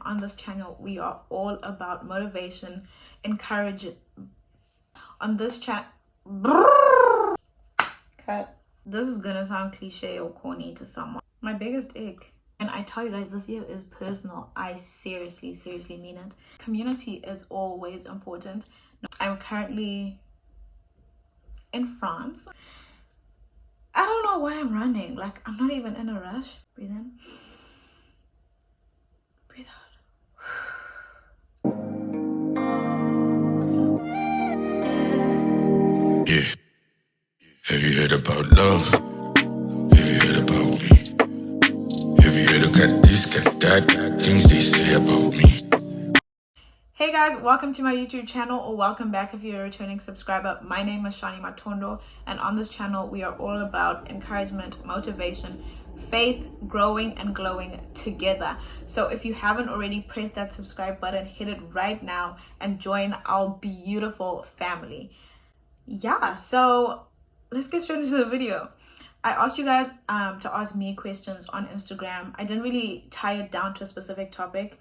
on this channel, we are all about motivation, encouragement. On this chat, cut. This is gonna sound cliche or corny to someone. My biggest ick, and I tell you guys, this year is personal. I seriously mean it. Community is always important. I'm currently in France. I don't know why I'm running. Like, I'm not even in a rush. Breathe in. Breathe out. Yeah. Have you heard about love? Have you heard about me? Have you heard about this, got that, things they say about me? Hey guys, welcome to my YouTube channel, or welcome back if you're a returning subscriber. My name is Shani Matondo, and on this channel we are all about encouragement, motivation, faith, growing and glowing together. So if you haven't already, press that subscribe button, hit it right now and join our beautiful family. Yeah, so let's get straight into the video. I asked you guys to ask me questions on Instagram. I didn't really tie it down to a specific topic.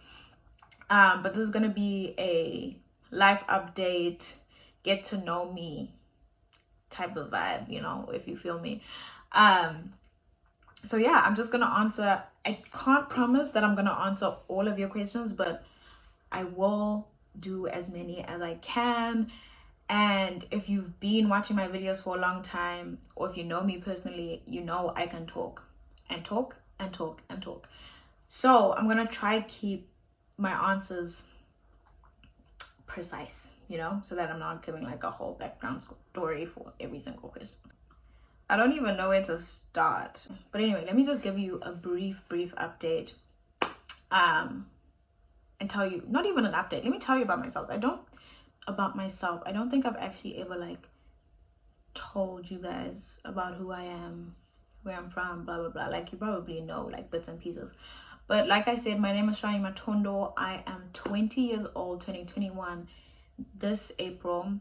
But this is going to be a life update, get to know me type of vibe, you know, if you feel me. So yeah, I'm just going to answer. I can't promise that I'm going to answer all of your questions, but I will do as many as I can. And if you've been watching my videos for a long time, or if you know me personally, you know I can talk and talk and talk and talk. So I'm going to try keep my answers precise, you know, so that I'm not giving like a whole background story for every single question. I don't even know where to start, but anyway, let me just give you a brief update and tell you, not even an update, let me tell you about myself. I don't think I've actually ever like told you guys about who I am, where I'm from, blah blah blah. Like, you probably know like bits and pieces. But like I said, my name is Shani Matondo. I am 20 years old, turning 21 this April.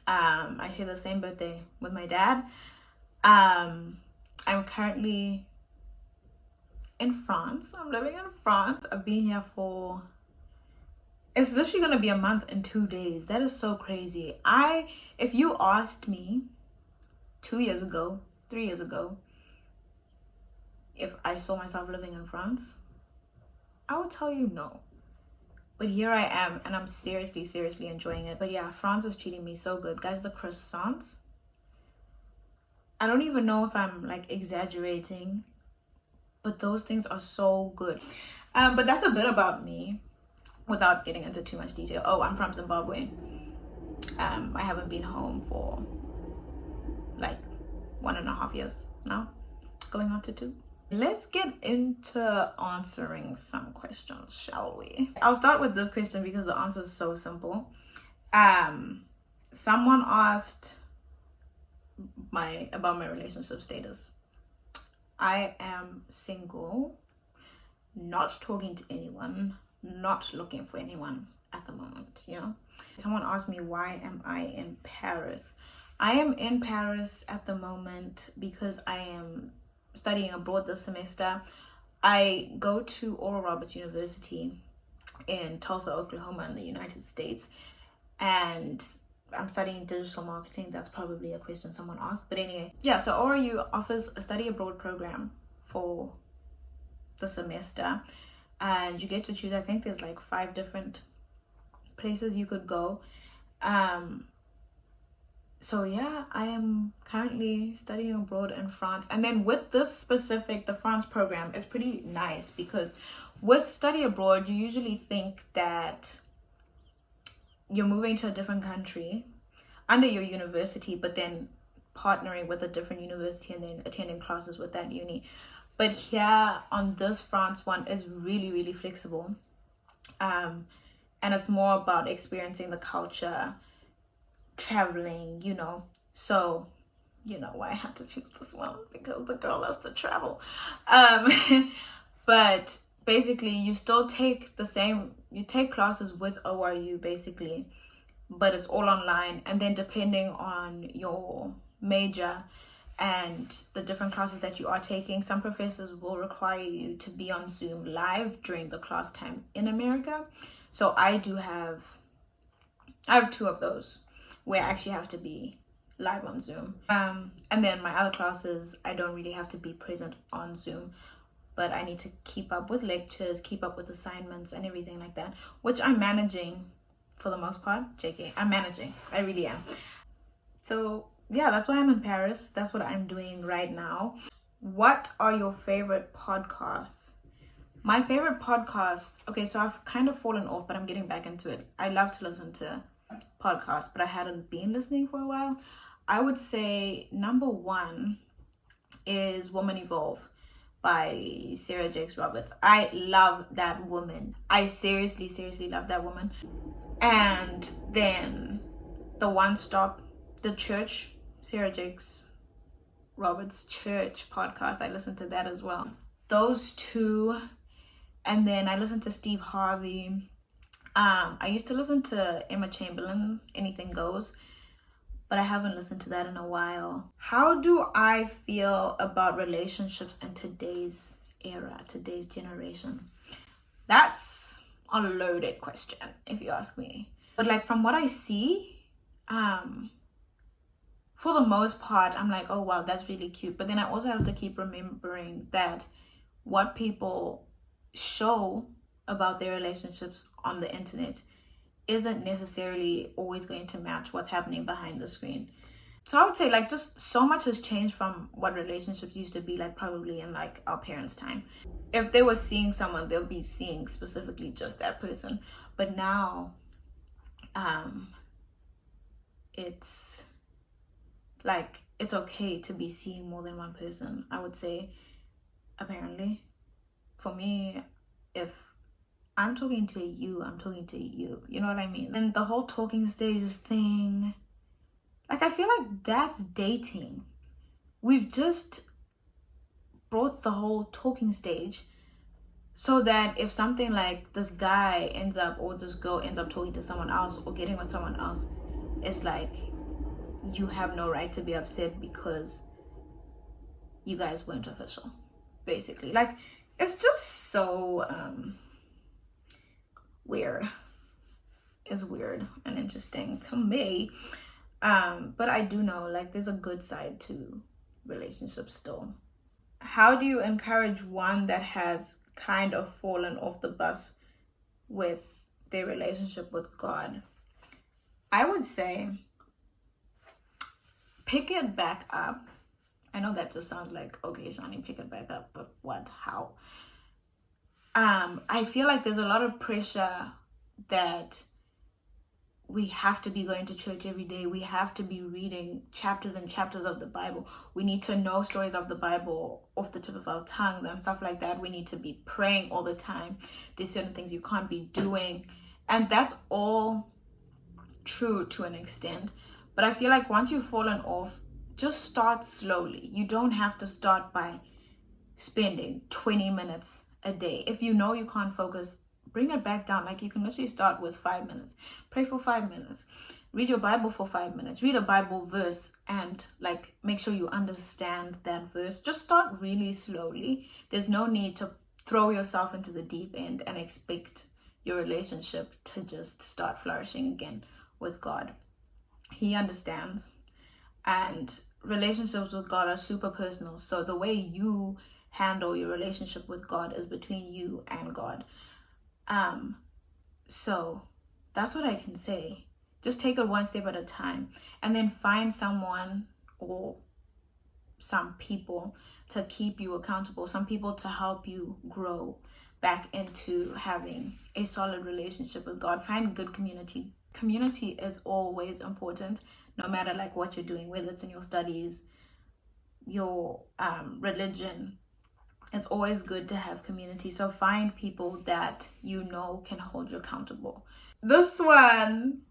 I share the same birthday with my dad. I'm currently in France. I'm living in France. I've been here for, it's literally going to be a month and 2 days. That is so crazy. If you asked me 2 years ago, 3 years ago, if I saw myself living in France, I would tell you no. But here I am, and I'm seriously enjoying it. But yeah, France is treating me so good. Guys, the croissants, I don't even know if I'm like exaggerating, but those things are so good. But that's a bit about me without getting into too much detail. Oh, I'm from Zimbabwe. I haven't been home for like 1.5 years now, going on to 2. Let's get into answering some questions, shall we? I'll start with this question because the answer is so simple. Someone asked about my relationship status. I am single, not talking to anyone, not looking for anyone at the moment, you know? Someone asked me, why am I in Paris? I am in Paris at the moment because I am studying abroad this semester. I go to Oral Roberts University in Tulsa, Oklahoma in the United States, and I'm studying digital marketing. That's probably a question someone asked, but anyway, yeah, so ORU offers a study abroad program for the semester, and you get to choose, I think there's like 5 different places you could go. So yeah, I am currently studying abroad in France. And then with this specific, the France program, it's pretty nice because with study abroad, you usually think that you're moving to a different country under your university, but then partnering with a different university and then attending classes with that uni. But here on this France one is really flexible. And it's more about experiencing the culture, traveling, you know. So you know why I had to choose this one, because the girl has to travel. But basically you still take you take classes with ORU basically, but it's all online. And then depending on your major and the different classes that you are taking. Some professors will require you to be on Zoom live during the class time in America. So I have two of those where I actually have to be live on Zoom. And then my other classes, I don't really have to be present on Zoom, but I need to keep up with lectures, keep up with assignments and everything like that, which I'm managing for the most part. JK, I'm managing. I really am. So yeah, that's why I'm in Paris. That's what I'm doing right now. What are your favorite podcasts? My favorite podcast, okay, so I've kind of fallen off, but I'm getting back into it. I love to listen to podcasts, but I hadn't been listening for a while. I would say number one is Woman Evolve by Sarah Jakes Roberts. I love that woman. I seriously love that woman. And then the One Stop, the Church, Sarah Jakes Roberts Church podcast. I listen to that as well. Those two. And then I listen to Steve Harvey. I used to listen to Emma Chamberlain, Anything Goes, but I haven't listened to that in a while. How do I feel about relationships in today's era, today's generation? That's a loaded question, if you ask me. But like from what I see, for the most part, I'm like, oh wow, that's really cute. But then I also have to keep remembering that what people show about their relationships on the internet isn't necessarily always going to match what's happening behind the screen. So I would say like just so much has changed from what relationships used to be like probably in like our parents' time. If they were seeing someone, they'll be seeing specifically just that person. But now it's like it's okay to be seeing more than one person, I would say, apparently. For me, if I'm talking to you, I'm talking to you. You know what I mean? And the whole talking stages thing, like I feel like that's dating. We've just brought the whole talking stage so that if something like this guy ends up or this girl ends up talking to someone else or getting with someone else, it's like you have no right to be upset because you guys weren't official, basically. Like it's just so weird. It's weird and interesting to me. But I do know like there's a good side to relationships still. How do you encourage one that has kind of fallen off the bus with their relationship with God? I would say pick it back up. I know that just sounds like, okay, Shani, pick it back up, but what? How? I feel like there's a lot of pressure that we have to be going to church every day. We have to be reading chapters and chapters of the Bible. We need to know stories of the Bible off the tip of our tongue and stuff like that. We need to be praying all the time. There's certain things you can't be doing. And that's all true to an extent. But I feel like once you've fallen off, just start slowly. You don't have to start by spending 20 minutes a day. If you know you can't focus, bring it back down. Like you can literally start with 5 minutes. Pray for 5 minutes. Read your Bible for 5 minutes. Read a Bible verse and like make sure you understand that verse. Just start really slowly. There's no need to throw yourself into the deep end and expect your relationship to just start flourishing again with God. He understands. And relationships with God are super personal. So the way you handle your relationship with God is between you and God. So that's what I can say. Just take it one step at a time and then find someone or some people to keep you accountable, some people to help you grow back into having a solid relationship with God. Find good community. Community is always important, no matter like what you're doing, whether it's in your studies, your religion. It's always good to have community. So find people that you know can hold you accountable. This one,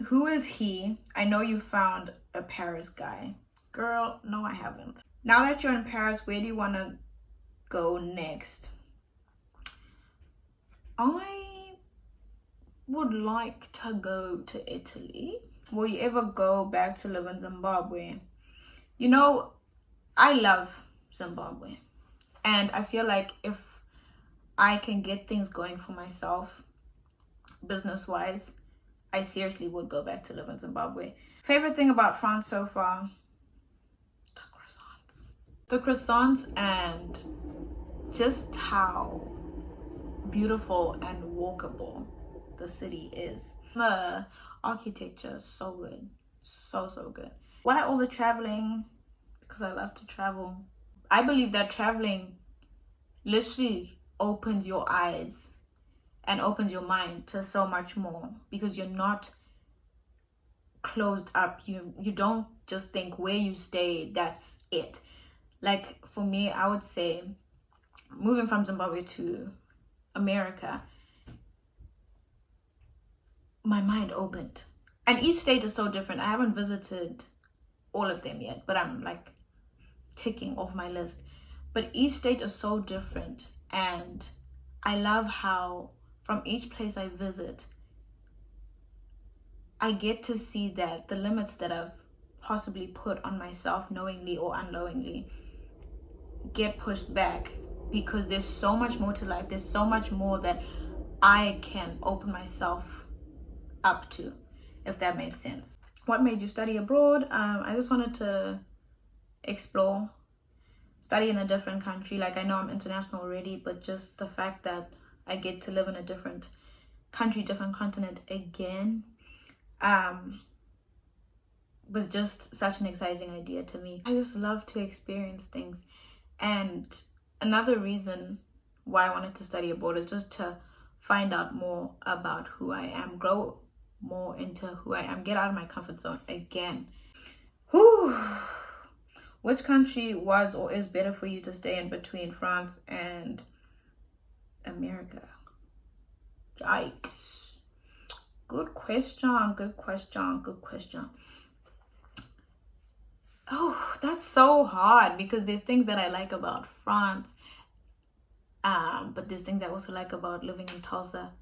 who is he? I know you found a Paris guy. Girl, no, I haven't. Now that you're in Paris, where do you want to go next? I would like to go to Italy. Will you ever go back to live in Zimbabwe? You know, I love Zimbabwe, and I feel like if I can get things going for myself, business wise, I seriously would go back to live in Zimbabwe. Favorite thing about France so far? The croissants. The croissants, and just how beautiful and walkable the city is. The architecture is so good. So good. Why all the traveling? Because I love to travel. I believe that traveling literally opens your eyes and opens your mind to so much more, because you're not closed up. You don't just think where you stay, that's it. Like for me, I would say moving from Zimbabwe to America, my mind opened. And each state is so different. I haven't visited all of them yet, but I'm like ticking off my list. But each state is so different, and I love how from each place I visit, I get to see that the limits that I've possibly put on myself, knowingly or unknowingly, get pushed back, because there's so much more to life. There's so much more that I can open myself up to, if that makes sense. What made you study abroad? I just wanted to explore, study in a different country. Like, I know I'm international already, but just the fact that I get to live in a different country, different continent again, was just such an exciting idea to me. I just love to experience things. And another reason why I wanted to study abroad is just to find out more about who I am, grow more into who I am, get out of my comfort zone again. Whew. Which country was or is better for you to stay in between France and America? Yikes. Good question. Oh, that's so hard, because there's things that I like about France, but there's things I also like about living in Tulsa.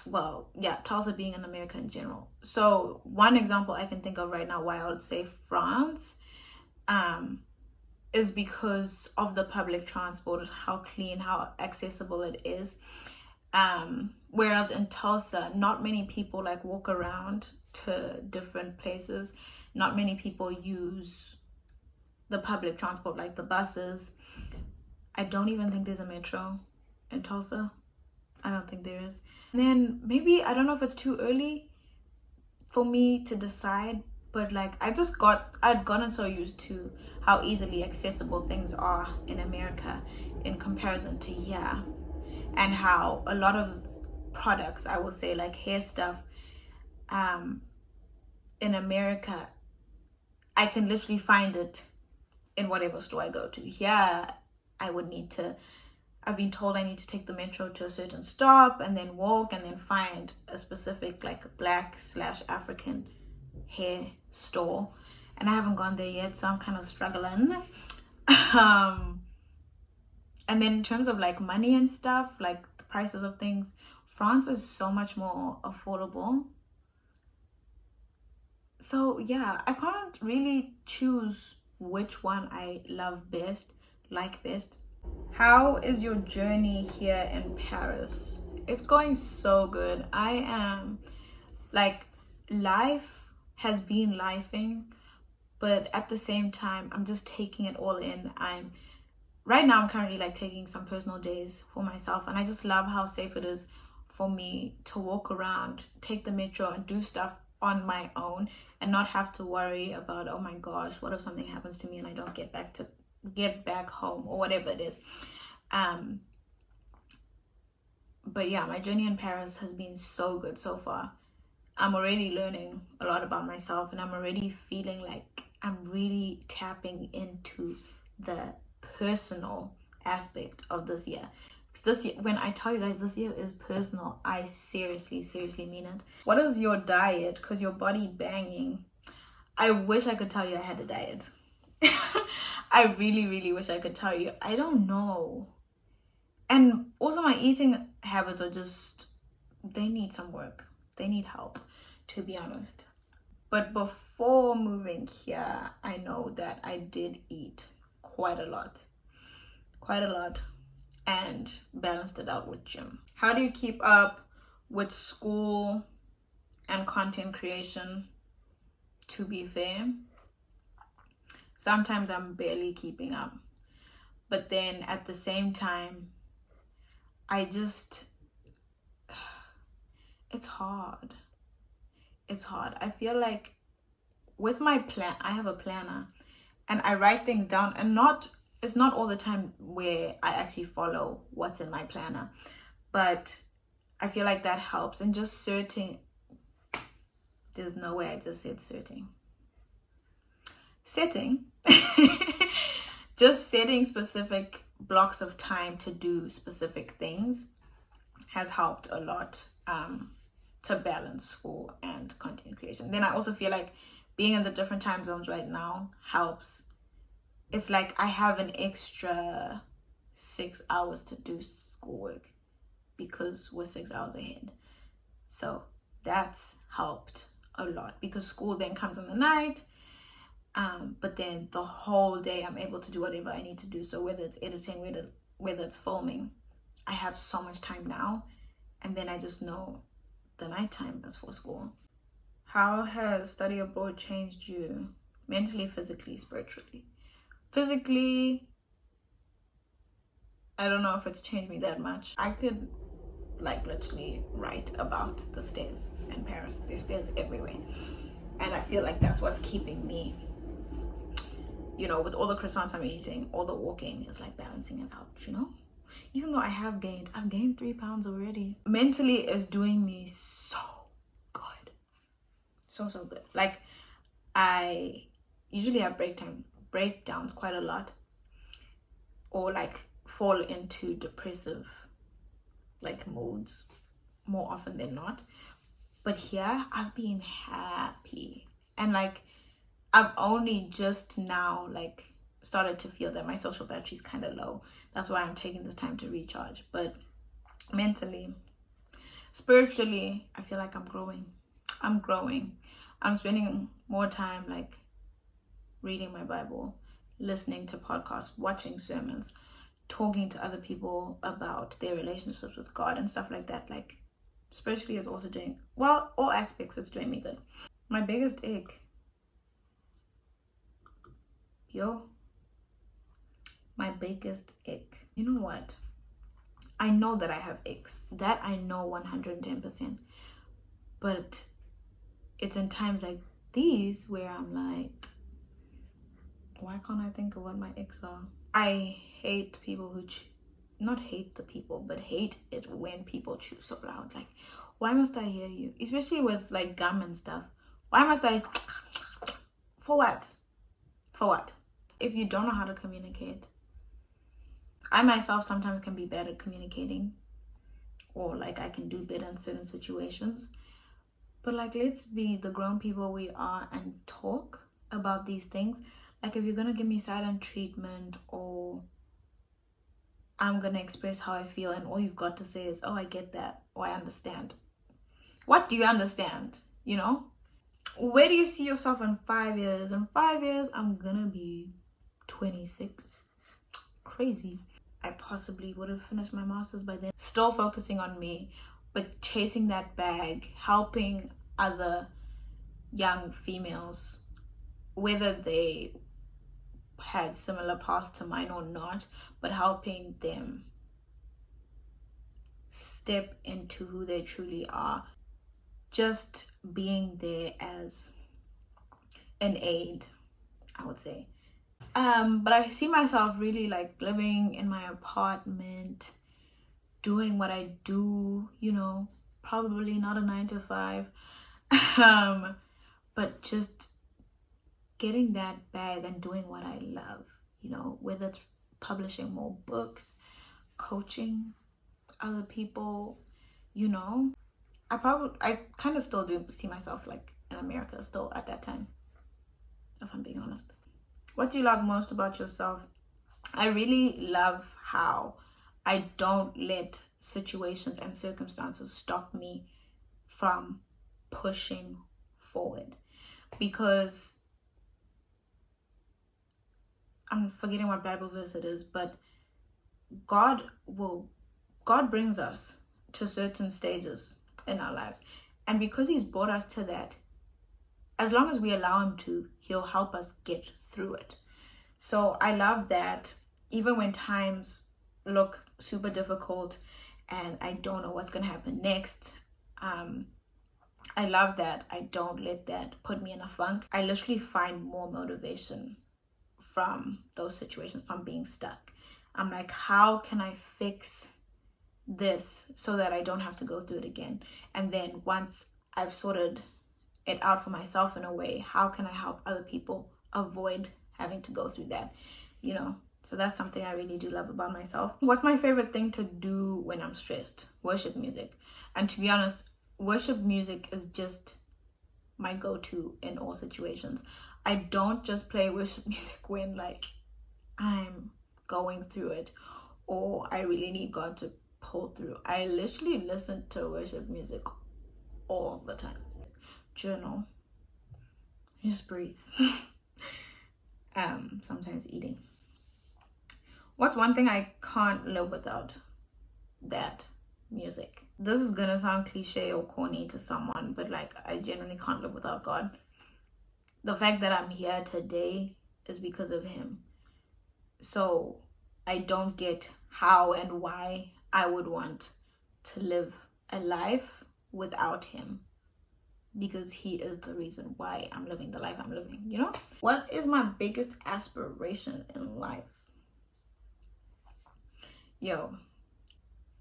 Well, yeah, Tulsa being in America in general. So one example I can think of right now why I would say France is because of the public transport, how clean, how accessible it is. Whereas in Tulsa, not many people like walk around to different places. Not many people use the public transport, like the buses. I don't even think there's a metro in Tulsa. I don't think there is. And then maybe, I don't know if it's too early for me to decide, but like I'd gotten so used to how easily accessible things are in America in comparison to here, and how a lot of products, I would say like hair stuff, in America, I can literally find it in whatever store I go to. Here, I've been told I need to take the metro to a certain stop and then walk and then find a specific like Black/African hair store. And I haven't gone there yet, so I'm kind of struggling. And then in terms of like money and stuff, like the prices of things, France is so much more affordable. So yeah, I can't really choose which one I love best, like best. How is your journey here in Paris? It's going so good. I am like, life has been lifing, but at the same time, I'm just taking it all in. Right now I'm currently like taking some personal days for myself, and I just love how safe it is for me to walk around, take the metro, and do stuff on my own, and not have to worry about, oh my gosh, what if something happens to me and I don't get back home, or whatever it is. But yeah, my journey in Paris has been so good so far. I'm already learning a lot about myself, and I'm already feeling like I'm really tapping into the personal aspect of this year. This year, when I tell you guys this year is personal, I seriously mean it. What is your diet? Because your body banging. I wish I could tell you I had a diet. I really wish I could tell you. I don't know. And also my eating habits are just, they need some work. They need help, to be honest. But before moving here, I know that I did eat quite a lot, and balanced it out with gym. How do you keep up with school and content creation? To be fair, sometimes I'm barely keeping up, but then at the same time, it's hard. I feel like with my plan, I have a planner and I write things down, and it's not all the time where I actually follow what's in my planner, but I feel like that helps. And just there's no way I just said setting just setting specific blocks of time to do specific things has helped a lot to balance school and content creation. Then I also feel like being in the different time zones right now helps. It's like I have an extra 6 hours to do schoolwork because we're 6 hours ahead. So that's helped a lot, because school then comes in the night, but then the whole day I'm able to do whatever I need to do. So whether it's editing, whether it's filming, I have so much time now, and then I just know the nighttime is for school. How has study abroad changed you mentally, physically, spiritually? Physically, I don't know if it's changed me that much. I could literally write about the stairs in Paris. There's stairs everywhere, and I feel like that's what's keeping me, with all the croissants I'm eating, all the walking is like balancing it out, even though I've gained 3 pounds already. Mentally, it's doing me so good, so good. Like, I usually have breakdowns quite a lot, or fall into depressive moods more often than not. But here I've been happy, and I've only just now started to feel that my social battery is kind of low. That's why I'm taking this time to recharge. But mentally, spiritually, I feel like I'm growing. I'm spending more time reading my Bible, listening to podcasts, watching sermons, talking to other people about their relationships with God and stuff like that. Spiritually is also doing well. All aspects, it's doing me good. My biggest ache, my biggest ache. You know what? I know that I have aches. That I know 110%. But it's in times like these where I'm like, why can't I think of what my aches are? I hate people who not hate the people, but hate it when people chew so loud. Why must I hear you? Especially with gum and stuff. Why must I? For what? If you don't know how to communicate, I myself sometimes can be bad at communicating, or I can do better in certain situations. But let's be the grown people we are and talk about these things. If you're gonna give me silent treatment, or I'm gonna express how I feel, and all you've got to say is, oh, I get that, or I understand. What do you understand? Where do you see yourself in 5 years? In 5 years, I'm gonna be 26. Crazy. I possibly would have finished my master's by then. Still focusing on me, but chasing that bag, helping other young females, whether they had similar paths to mine or not, but helping them step into who they truly are. Just being there as an aid, I would say. But I see myself really living in my apartment, doing what I do, probably not a 9 to 5, but just getting that bag and doing what I love, whether it's publishing more books, coaching other people, I kind of still do see myself in America still at that time, if I'm being honest. What do you love most about yourself? I really love how I don't let situations and circumstances stop me from pushing forward. because I'm forgetting what Bible verse it is, but God brings us to certain stages in our lives, and because he's brought us to that, as long as we allow him to, he'll help us get through it. So I love that even when times look super difficult and I don't know what's going to happen next, I love that I don't let that put me in a funk. I literally find more motivation from those situations, from being stuck. I'm like, how can I fix this so that I don't have to go through it again? And then once I've sorted it out for myself in a way, how can I help other people avoid having to go through that, you know? So that's something I really do love about myself. What's my favorite thing to do when I'm stressed? Worship music. And to be honest, worship music is just my go-to in all situations. I don't just play worship music when like I'm going through it or I really need God to pull through. I literally listen to worship music all the time. Journal, just breathe. Sometimes eating. What's one thing I can't live without? That music. This is gonna sound cliche or corny to someone, but like I genuinely can't live without God. The fact that I'm here today is because of him. So I don't get how and why I would want to live a life without him, because he is the reason why I'm living the life I'm living, you know? What is my biggest aspiration in life? Yo,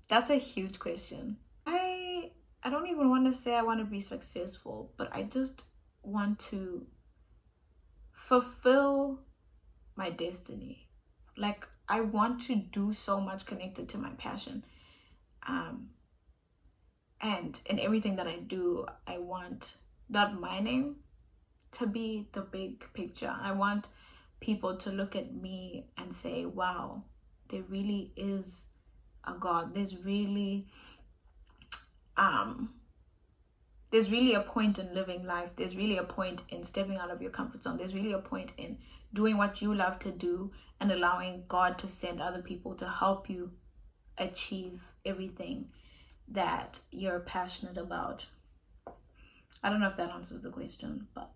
that's a huge question. I don't even want to say I want to be successful, but I just want to fulfill my destiny. Like, I want to do so much connected to my passion. And in everything that I do, I want not my name to be the big picture. I want people to look at me and say, wow, there really is a God. There's really a point in living life. There's really a point in stepping out of your comfort zone. There's really a point in doing what you love to do and allowing God to send other people to help you achieve everything that you're passionate about. I don't know if that answers the question, but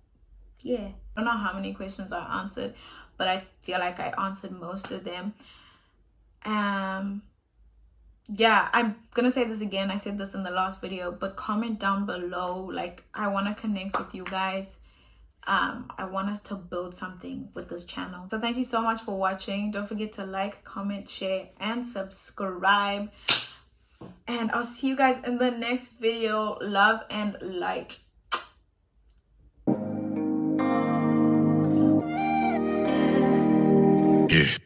yeah. I don't know how many questions I answered, but I feel like I answered most of them. Yeah, I'm gonna say this again. I said this in the last video, but comment down below. Like, I want to connect with you guys. I want us to build something with this channel. So thank you so much for watching. Don't forget to like, comment, share, and subscribe. And I'll see you guys in the next video. Love and light. Yeah.